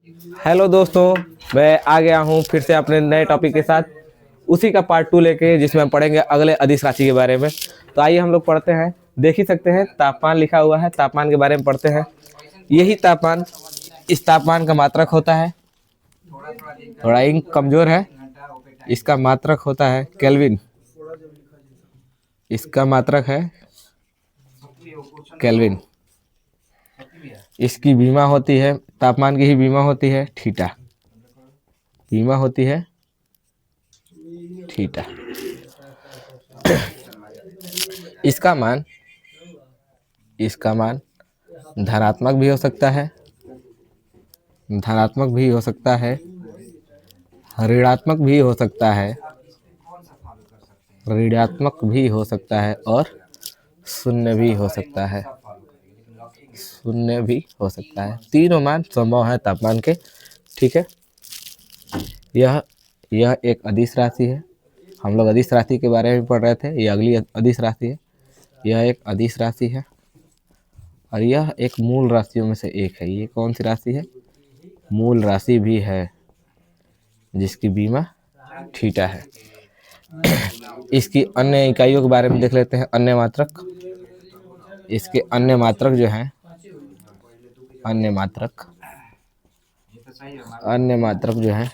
Hello दोस्तों, मैं आ गया हूँ फिर से अपने नए टॉपिक के साथ, उसी का पार्ट 2 लेके, जिसमें हम पढ़ेंगे अगले अदिश राशि के बारे में। तो आइए हम लोग पढ़ते हैं। देख ही सकते हैं तापमान लिखा हुआ है, तापमान के बारे में पढ़ते हैं। यही तापमान, इस तापमान का मात्रक होता है, थोड़ा इंक कमजोर है, इसका मात्रक होता है केल्विन। इसका मात्रक है केल्विन। इसकी बीमा होती है, तापमान की ही बीमा होती है थीटा। बीमा होती है थीटा। इसका मान धनात्मक भी हो सकता है, धनात्मक भी हो सकता है, ऋणात्मक भी हो सकता है, ऋणात्मक भी हो सकता है, और शून्य भी हो सकता है। शून्य भी हो सकता है। तीनों मान संभव है तापमान के। ठीक है, यह यह एक अदिश राशि है। हम लोग अदिश राशि के बारे में पढ़ रहे थे, यह अगली अदिश राशि है। यह एक अदिश राशि है और यह एक मूल राशियों में से एक है। ये कौन सी राशि है? मूल राशि भी है, जिसकी बीमा थीटा है। इसकी अन्य इकाइयों के बारे में देख लेते हैं। अन्य मात्रक, इसके अन्य मात्रक जो हैं, अन्य मात्रक जो है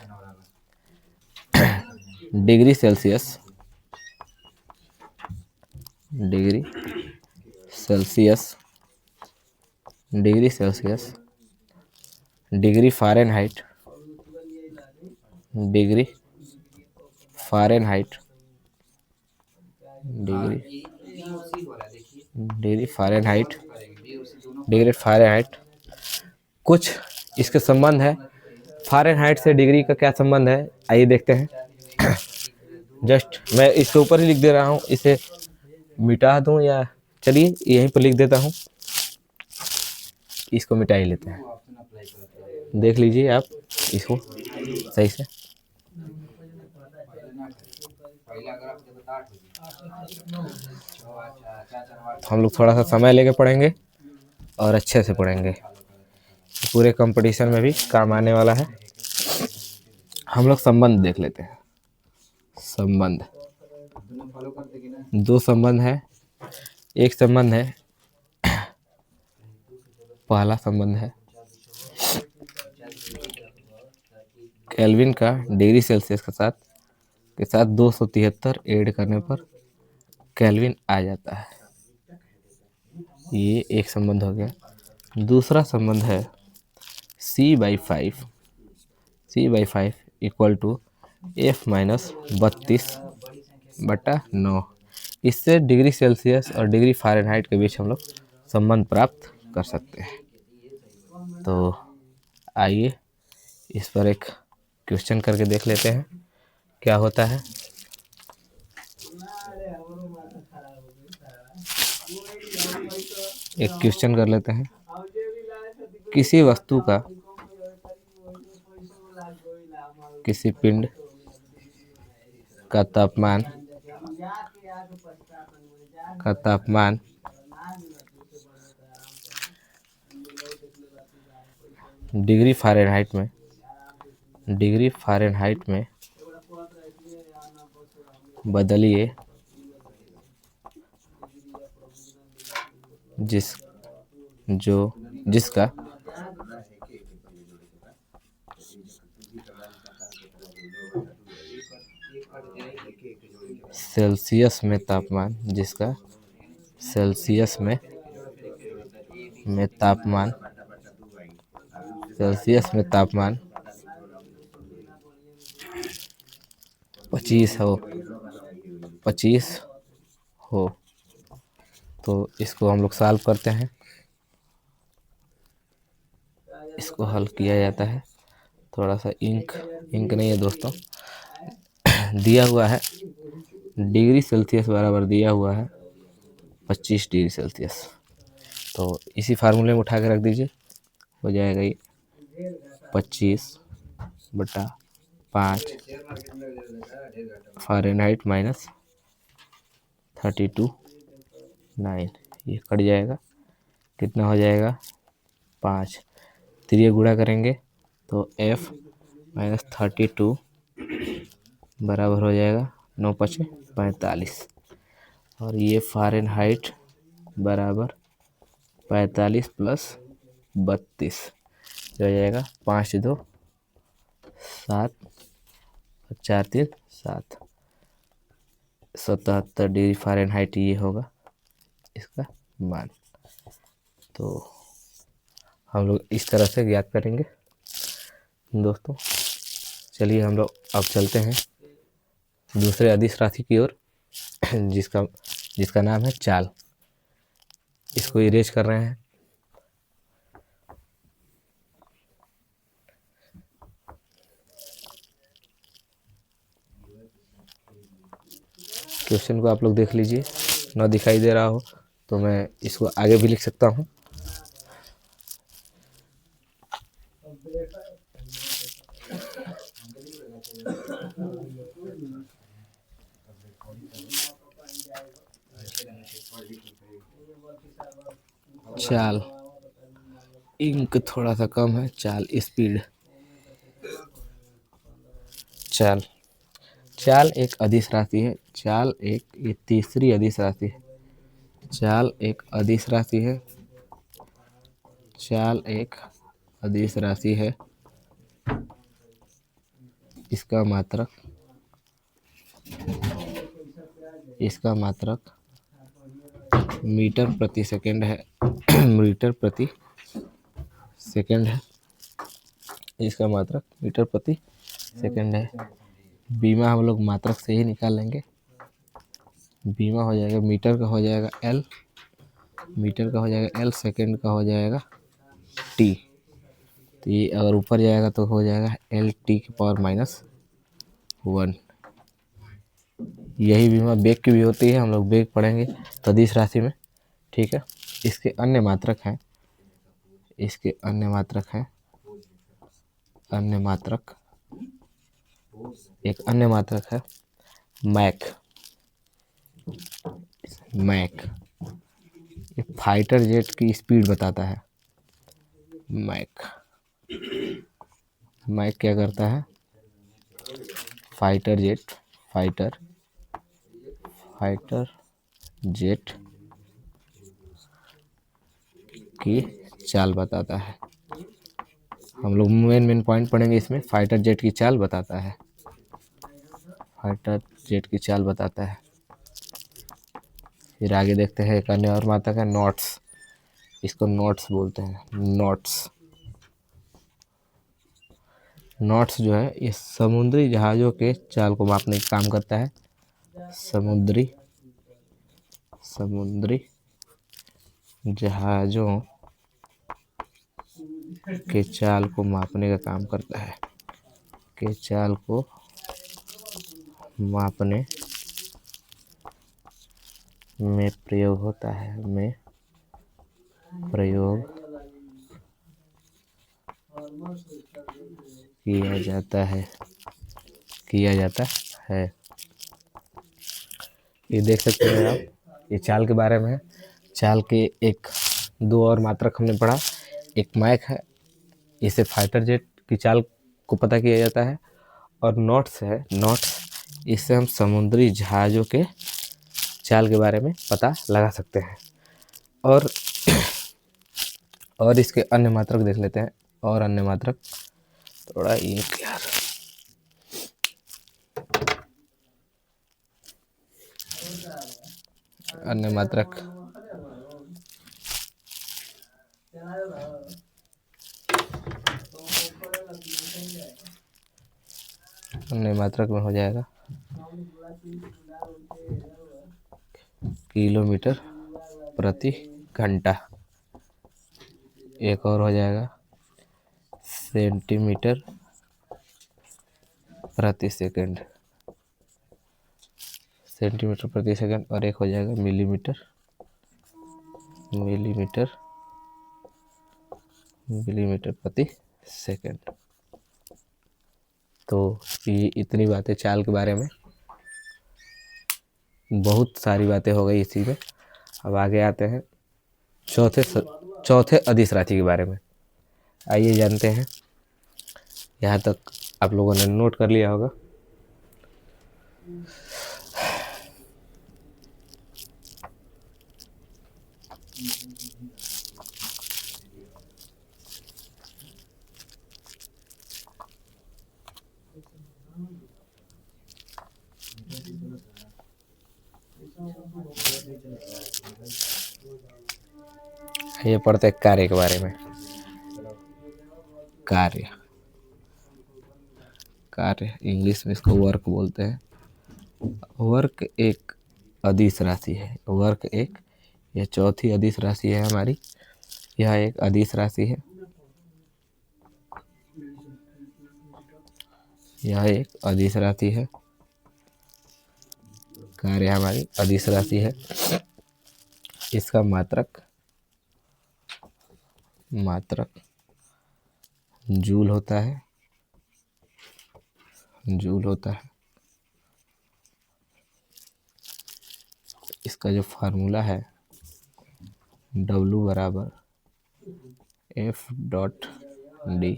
degree Celsius, degree Celsius, degree Celsius, degree Fahrenheit, degree Fahrenheit, degree Fahrenheit, degree Fahrenheit. कुछ इसके संबंध है। फ़ारेनहाइट से डिग्री का क्या संबंध है, आइए देखते हैं। जस्ट मैं इसके ऊपर ही लिख दे रहा हूँ, इसे मिटा दूँ या चलिए यहीं पर लिख देता हूँ। इसको मिटा ही लेते हैं। देख लीजिए आप इसको सही से। हम लोग थोड़ा सा समय लेके पढ़ेंगे और अच्छे से पढ़ेंगे, पूरे कंपटीशन में भी काम आने वाला है। हम लोग संबंध देख लेते हैं। संबंध, दो संबंध है। एक संबंध है, पहला संबंध है केल्विन का डिग्री सेल्सियस के साथ 273 ऐड करने पर केल्विन आ जाता है। ये एक संबंध हो गया। दूसरा संबंध है C/5 इक्वल टू F-32/9। इससे डिग्री सेल्सियस और डिग्री फ़ारेनहाइट के बीच हम लोग संबंध प्राप्त कर सकते हैं। तो आइए इस पर एक क्वेश्चन करके देख लेते हैं क्या होता है। एक क्वेश्चन कर लेते हैं। किसी वस्तु का, किसी पिंड का तापमान डिग्री फ़ारेनहाइट में बदलिए जिसका सेल्सियस में तापमान, जिसका सेल्सियस में तापमान 25 हो। तो इसको हम लोग सॉल्व करते हैं। इसको हल किया जाता है। थोड़ा सा इंक नहीं है दोस्तों, दिया हुआ है डिग्री सेल्सियस बराबर दिया हुआ है 25 डिग्री सेल्सियस। तो इसी फार्मूले में उठा के रख दीजिए, हो जाएगा ये 25/5 फ़ारेनहाइट माइनस 32/9। ये कट जाएगा, कितना हो जाएगा 5। 3 गुणा करेंगे तो F माइनस 32 बराबर हो जाएगा 9 पचे 45, और ये फ़ारेनहाइट बराबर 45 प्लस 32 हो जाएगा 5 2 7 4 3 7, 77 डिग्री फ़ारेनहाइट ये होगा इसका मान। तो हम लोग इस तरह से ज्ञात करेंगे दोस्तों। चलिए हम लोग अब चलते हैं दूसरे अदिश राशि की ओर जिसका नाम है चाल। इसको इरेज कर रहे हैं। क्वेश्चन को आप लोग देख लीजिए, ना दिखाई दे रहा हो तो मैं इसको आगे भी लिख सकता हूँ। चाल, इंक थोड़ा सा कम है। चाल स्पीड। चाल चाल एक अदिश राशि है। चाल एक ये तीसरी अदिश राशि है। चाल एक अदिश राशि है। चाल एक अदिश राशि है। इसका मात्रक मीटर प्रति सेकंड है। मीटर प्रति सेकंड है। इसका मात्रक मीटर प्रति सेकंड है। बीमा हम लोग मात्रक से ही निकाल लेंगे। बीमा हो जाएगा, मीटर का हो जाएगा L, मीटर का हो जाएगा L, सेकंड का हो जाएगा T। तो ये अगर ऊपर जाएगा तो हो जाएगा LT की पावर -1। यही बीमा बेग की भी होती है। हम लोग बेग पढ़ेंगे तदिश राशि में, ठीक है। इसके अन्य मात्रक हैं। एक अन्य मात्रक है मैक। ये फाइटर जेट की स्पीड बताता है। मैक क्या करता है? फाइटर जेट की चाल बताता है। हम लोग मेन पॉइंट पढ़ेंगे इसमें। फाइटर जेट की चाल बताता है। फिर आगे देखते हैं एक अन्य और मात्रक है नॉट्स। इसको नॉट्स बोलते हैं। नॉट्स जो है ये समुद्री जहाज़ों के चाल को मापने का काम करता है। समुद्री जहाज़ों के चाल को मापने का काम करता है। चाल को मापने में प्रयोग होता है। किया जाता है। ये देख सकते हैं आप, ये चाल के बारे में है। चाल के एक दो और मात्रक हमने पढ़ा। एक मैक है, इसे फाइटर जेट की चाल को पता किया जाता है। और नॉट्स है, इससे हम समुद्री जहाज़ों के चाल के बारे में पता लगा सकते हैं। और इसके अन्य मात्रक देख लेते हैं। और अन्य मात्रक थोड़ा अन्य मात्रक में हो जाएगा किलोमीटर प्रति घंटा। एक और हो जाएगा सेंटीमीटर प्रति सेकंड। और एक हो जाएगा मिलीमीटर प्रति सेकंड। तो ये इतनी बातें चाल के बारे में। बहुत सारी बातें हो गई इसी में। अब आगे आते हैं चौथे अदिश राशि के बारे में। आइए जानते हैं यहाँ तक आप लोगों ने नोट कर लिया होगा। ये पढ़ते हैं कार्य के बारे में। कार्य, कार्य इंग्लिश में इसको वर्क बोलते हैं। वर्क एक अदिश राशि है। वर्क एक, यह चौथी अदिश राशि है हमारी। यह एक अदिश राशि है। यह एक अदिश राशि है। कार्य हमारी अदिश राशि है। इसका मात्रक जूल होता है। जूल होता है। इसका जो फार्मूला है W बराबर F.D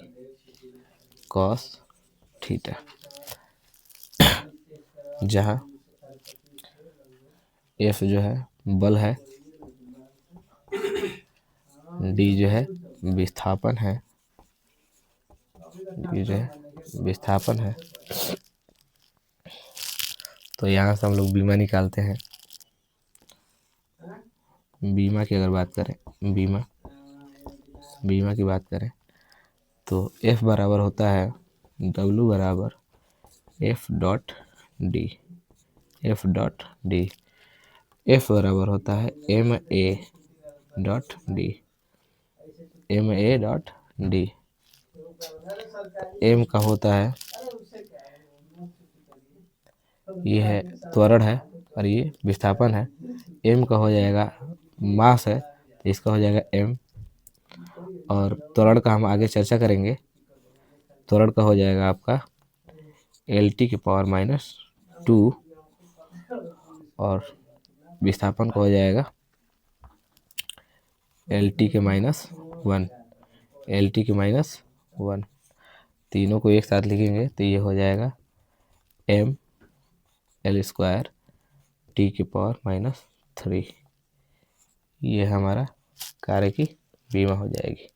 cos थीटा, जहाँ F जो है बल है, D जो है विस्थापन है, D जो है विस्थापन है। तो यहाँ से हम लोग बीमा निकालते हैं। बीमा की अगर बात करें, बीमा की बात करें तो F बराबर होता है W बराबर F.D। F बराबर होता है MA.D। M का होता है, ये है त्वरण है और ये विस्थापन है। M का हो जाएगा मास है, तो इसका हो जाएगा M। और त्वरण का हम आगे चर्चा करेंगे। त्वरण का हो जाएगा आपका LT की पावर -2 और विस्थापन का हो जाएगा LT के -1। LT के -1, तीनों को एक साथ लिखेंगे तो ये हो जाएगा ML² T की पावर -3। ये हमारा कार्य की बीमा हो जाएगी।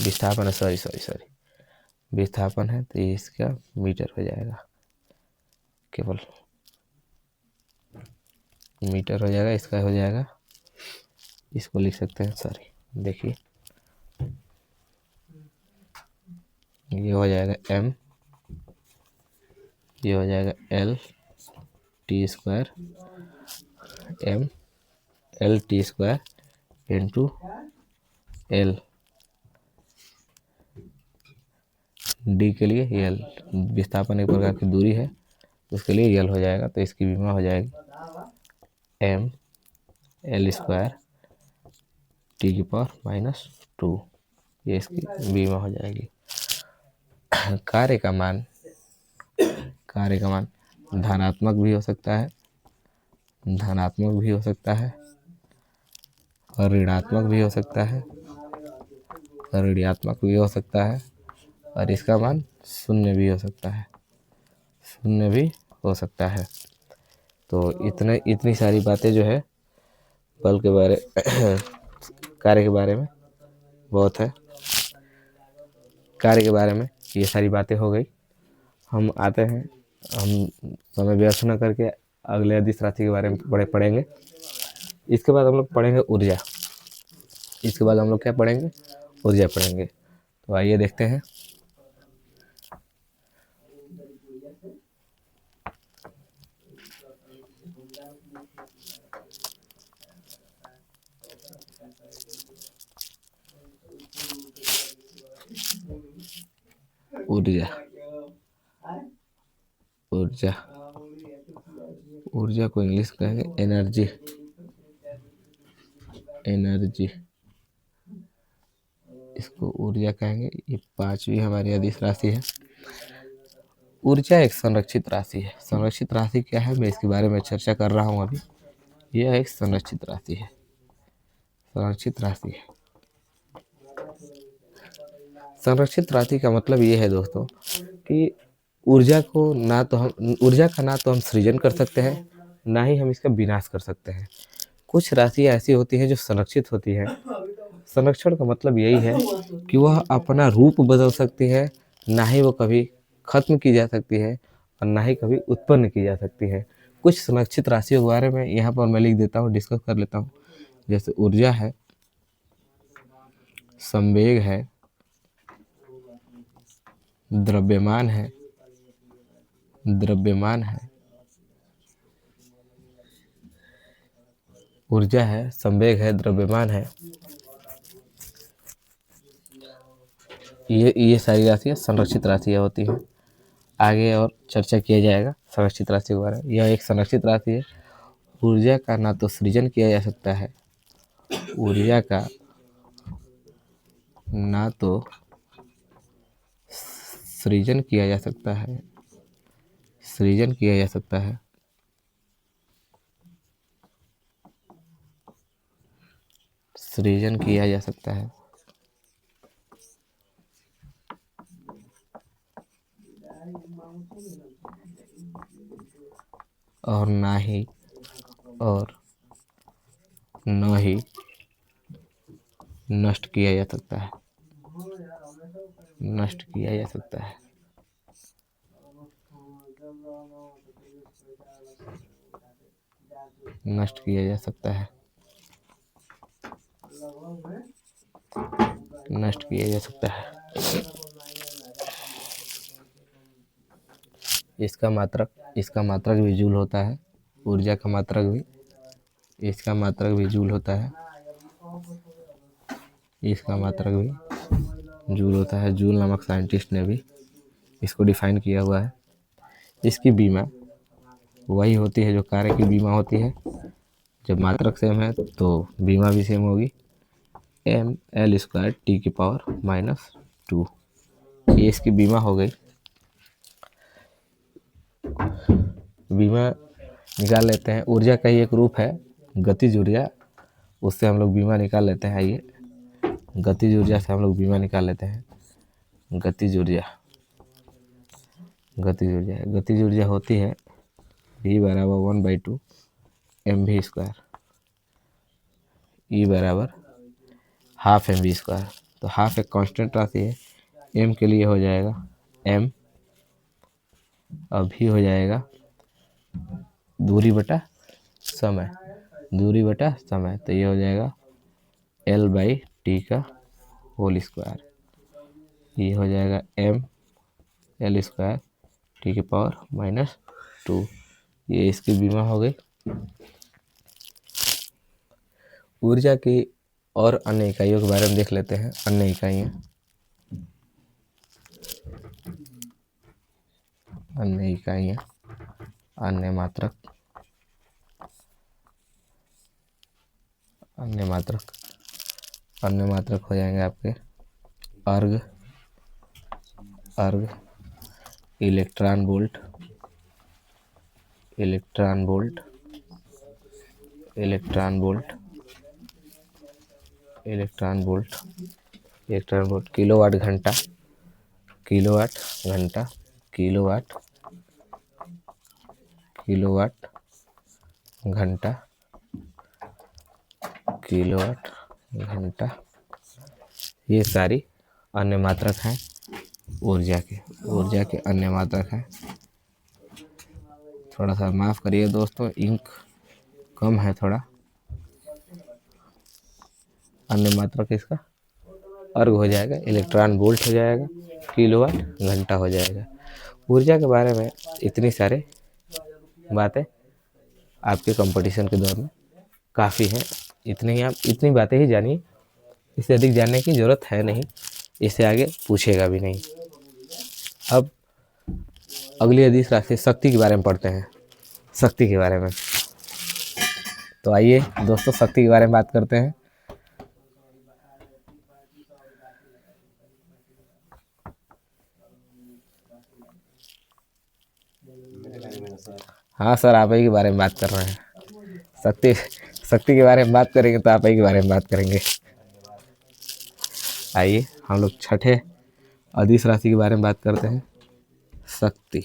विस्थापन है, सॉरी विस्थापन है, तो ये इसका मीटर हो जाएगा, केवल मीटर हो जाएगा। इसका हो जाएगा, इसको लिख सकते हैं, सॉरी देखिए, ये हो जाएगा M, ये हो जाएगा LT² LT² into L, D के लिए L, विस्थापन एक प्रकार की दूरी है, उसके लिए L हो जाएगा। तो इसकी बीमा हो जाएगी ML² T की पावर -2। ये इसकी बीमा हो जाएगी। कार्य का मान धनात्मक भी हो सकता है, और ऋणात्मक भी हो सकता है, और इसका मान शून्य भी हो सकता है। तो इतनी सारी बातें जो है बल के बारे कार्य के बारे में बहुत है। कार्य के बारे में ये सारी बातें हो गई। हम आते हैं, हम समय व्यर्थ न करके अगले अदिश राशि के बारे में पढ़ेंगे। इसके बाद हम लोग पढ़ेंगे ऊर्जा। क्या पढ़ेंगे? ऊर्जा पढ़ेंगे। तो आइए देखते हैं। ऊर्जा को इंग्लिश कहेंगे एनर्जी। इसको ऊर्जा कहेंगे। ये पांचवी हमारी अदिश राशि है। ऊर्जा एक संरक्षित राशि है। संरक्षित राशि क्या है, मैं इसके बारे में चर्चा कर रहा हूँ अभी। यह एक संरक्षित राशि है। संरक्षित राशि का मतलब ये है दोस्तों कि ऊर्जा का ना तो हम सृजन कर सकते हैं, ना ही हम इसका विनाश कर सकते हैं। कुछ राशियाँ ऐसी होती हैं जो संरक्षित होती हैं। संरक्षण का मतलब यही है कि वह अपना रूप बदल सकती है, ना ही वो कभी खत्म की जा सकती है और ना ही कभी उत्पन्न की जा सकती है। कुछ संरक्षित राशियों के बारे में यहाँ पर मैं लिख देता हूँ, डिस्कस कर लेता हूँ। जैसे ऊर्जा है, संवेग है, द्रव्यमान है, ऊर्जा है, संवेग है, द्रव्यमान है। ये सारी राशियाँ संरक्षित राशियाँ होती हैं। आगे और चर्चा किया जाएगा संरक्षित राशि के बारे में। यह एक संरक्षित राशि है। ऊर्जा का ना तो सृजन किया जा सकता है, ऊर्जा का ना तो सृजन किया जा सकता है, सृजन किया जा सकता है, सृजन किया जा सकता है, और ना ही नष्ट किया जा सकता है, नष्ट किया जा सकता है। नष्ट किया जा सकता है, नष्ट किया जा सकता है। इसका मात्रक भी जूल होता है। ऊर्जा का मात्रक भी, इसका मात्रक भी जूल होता है, इसका मात्रक भी जूल होता है। जूल नामक साइंटिस्ट ने भी इसको डिफाइन किया हुआ है। इसकी बीमा वही होती है जो कार्य की बीमा होती है। जब मात्रक सेम है तो बीमा भी सेम होगी, ml² T⁻⁻²। ये इसकी बीमा हो गई। बीमा निकाल लेते हैं। ऊर्जा का ही एक रूप है गतिज ऊर्जा, उससे हम लोग बीमा निकाल लेते हैं। आइए, गतिज ऊर्जा से हम लोग बीमा निकाल लेते हैं। गतिज ऊर्जा होती है V = 1/2 mv², E = ½ mv²। तो हाफ एक कांस्टेंट राशि है। m के लिए हो जाएगा m, और v हो जाएगा दूरी बटा समय, तो ये हो जाएगा L/T²। ये हो जाएगा ml² T⁻²। ये इसकी बीमा हो गई। ऊर्जा की और अन्य इकाइयों के बारे में देख लेते हैं। अन्य इकाइयाँ, अन्य मात्रक हो जाएंगे आपके अर्ग, इलेक्ट्रॉन वोल्ट, किलोवाट घंटा, ये सारी अन्य मात्रक हैं ऊर्जा के अन्य मात्रक हैं। थोड़ा सा माफ़ करिए दोस्तों, इंक कम है थोड़ा। अन्य मात्रक इसका अर्ग हो जाएगा, इलेक्ट्रॉन वोल्ट हो जाएगा, किलोवाट घंटा हो जाएगा। ऊर्जा के बारे में इतनी सारे बातें आपके कंपटीशन के दौर में काफ़ी हैं। इतनी बातें ही जानिए, इससे अधिक जानने की ज़रूरत है नहीं, इससे आगे पूछेगा भी नहीं। अब अगली हदीस राशि शक्ति के बारे में पढ़ते हैं। शक्ति के बारे में तो आइए दोस्तों, शक्ति के बारे में बात करते हैं। हाँ सर, आप ही के बारे में बात कर रहे हैं। शक्ति के बारे में बात करेंगे तो आप ही के बारे में बात करेंगे। आइए हम लोग छठे अदिश राशि के बारे में बात करते हैं। शक्ति।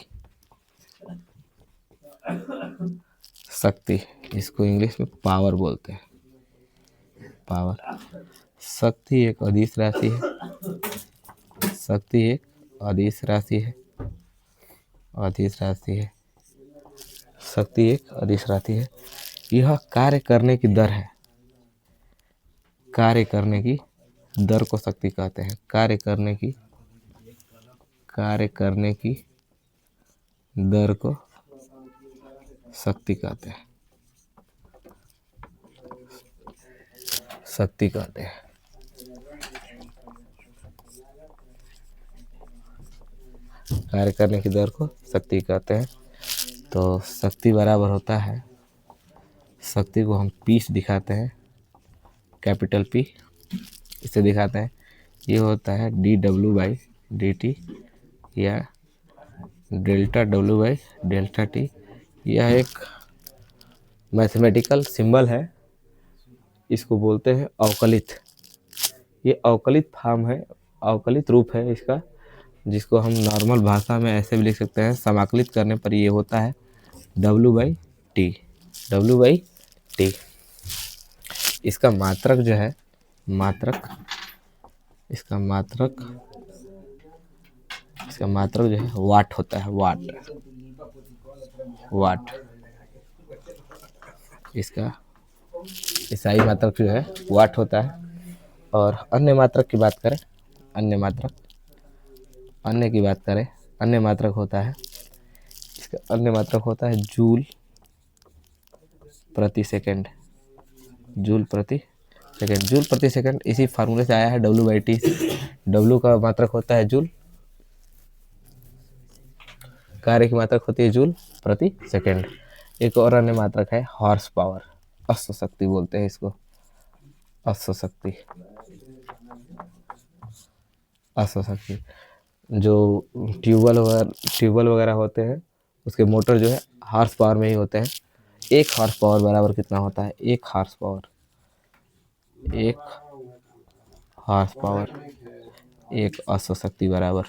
शक्ति, इसको इंग्लिश में पावर बोलते हैं, पावर। शक्ति एक अदिश राशि है। शक्ति एक अदिश राशि है। अदिश राशि है। शक्ति एक अदिश राशि है। यह कार्य करने की दर है। कार्य करने की दर को शक्ति कहते हैं। कार्य करने की दर को शक्ति कहते हैं। शक्ति कहते हैं। कार्य करने की दर को शक्ति कहते हैं। तो शक्ति बराबर होता है, शक्ति को हम पी से दिखाते हैं, कैपिटल पी इसे दिखाते हैं। ये होता है dW/dt या डेल्टा W/ΔT। यह एक मैथमेटिकल सिंबल है, इसको बोलते हैं अवकलित। ये अवकलित फॉर्म है, अवकलित रूप है इसका, जिसको हम नॉर्मल भाषा में ऐसे भी लिख सकते हैं। समाकलित करने पर ये होता है W/T। W/T। इसका मात्रक जो है, इसका मात्रक जो है वाट होता है। वाट। इसका ईसाई मात्रक जो है वाट होता है। और अन्य मात्रक की बात करें, अन्य मात्रक होता है, इसका अन्य मात्रक होता है जूल प्रति सेकंड। जूल प्रति सेकंड इसी फार्मूले से आया है, W/T से। W का मात्रक होता है जूल, कार्य की मात्रक होती है जूल प्रति सेकंड। एक और अन्य मात्रक है हॉर्स पावर, अश्व शक्ति बोलते हैं इसको, अश्व शक्ति। जो ट्यूबवेल वगैरह होते हैं, उसके मोटर जो है हॉर्स पावर में ही होते हैं। एक हॉर्स पावर बराबर कितना होता है? एक हॉर्स पावर एक अश्व शक्ति बराबर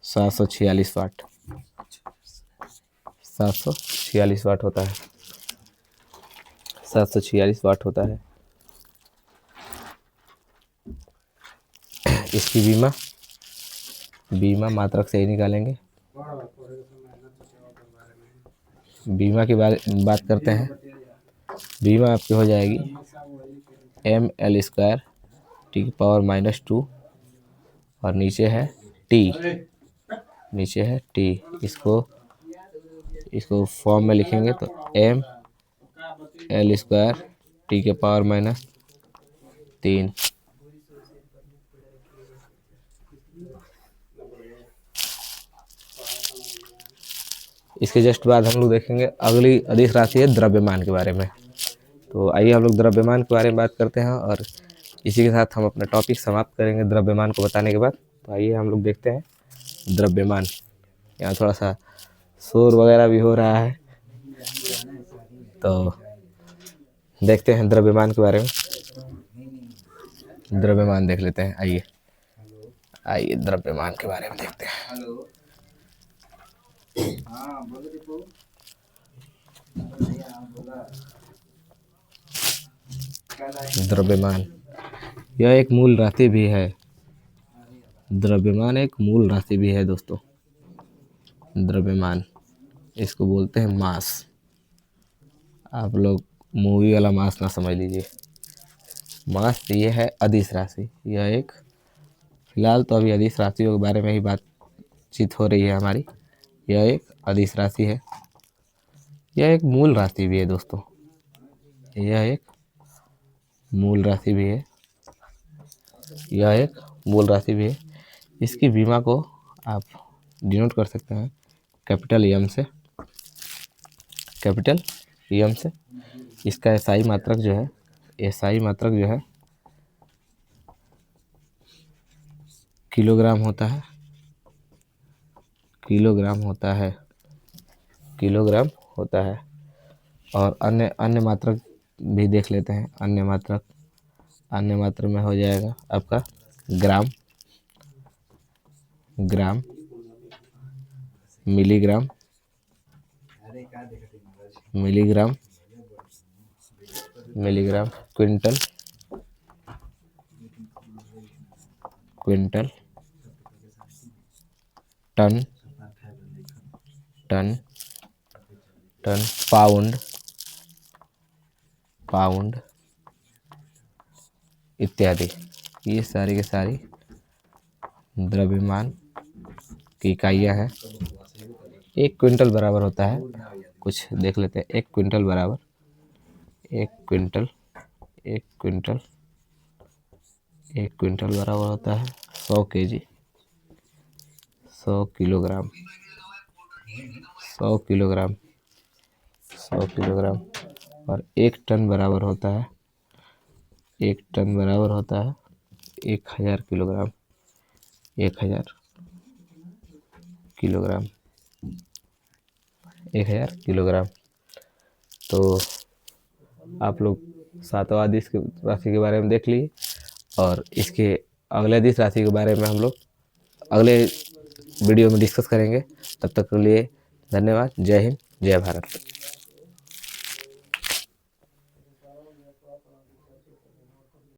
746 वाट। 746 वाट होता है। 746 वाट होता है। इसकी बीमा मात्रक से ही निकालेंगे। बीमा की बात करते हैं। बीमा आपकी हो जाएगी ml² T⁻⁻2 और नीचे है T। इसको फॉर्म में लिखेंगे तो ml² T⁻⁻3। इसके जस्ट बाद हम लोग देखेंगे अगली अदिश राशि है द्रव्यमान के बारे में। तो आइए हम लोग द्रव्यमान के बारे में बात करते हैं और इसी के साथ हम अपना टॉपिक समाप्त करेंगे द्रव्यमान को बताने के बाद। तो आइए हम लोग देखते हैं द्रव्यमान। यहाँ थोड़ा सा शोर वगैरह भी हो रहा है, तो देखते हैं द्रव्यमान के बारे में। द्रव्यमान देख लेते हैं। आइए द्रव्यमान के बारे में देखते हैं। द्रव्यमान यह एक मूल राशि भी है। द्रव्यमान एक मूल राशि भी है दोस्तों। द्रव्यमान, इसको बोलते हैं मास। आप लोग मूवी वाला मास ना समझ लीजिए। मास ये है अदिश राशि। यह एक, फिलहाल तो अभी अदिश राशियों के बारे में ही बातचीत हो रही है हमारी। यह एक अदिश राशि है। यह एक मूल राशि भी है दोस्तों। यह एक मूल राशि भी है। इसकी बीमा को आप डिनोट कर सकते हैं कैपिटल एम से। इसका एसआई मात्रक जो है किलोग्राम होता है। होता है। और अन्य अन्य मात्रक भी देख लेते हैं। अन्य मात्रक में हो जाएगा आपका ग्राम, मिलीग्राम, क्विंटल, टन, पाउंड इत्यादि। ये सारी की सारी द्रव्यमान की इकाइयाँ हैं। 1 क्विंटल बराबर होता है, कुछ देख लेते हैं। 1 क्विंटल बराबर 1 क्विंटल बराबर होता है 100 केजी, 100 किलोग्राम, 100 किलोग्राम। और 1 टन बराबर होता है 1000 किलोग्राम, 1000 किलोग्राम, 1000 किलोग्राम। तो आप लोग सातवां अदिश राशि के बारे में देख लिए, और इसके अगले अदिश राशि के बारे में हम लोग अगले वीडियो में डिस्कस करेंगे। तब तक के लिए धन्यवाद। जय हिंद, जय भारत।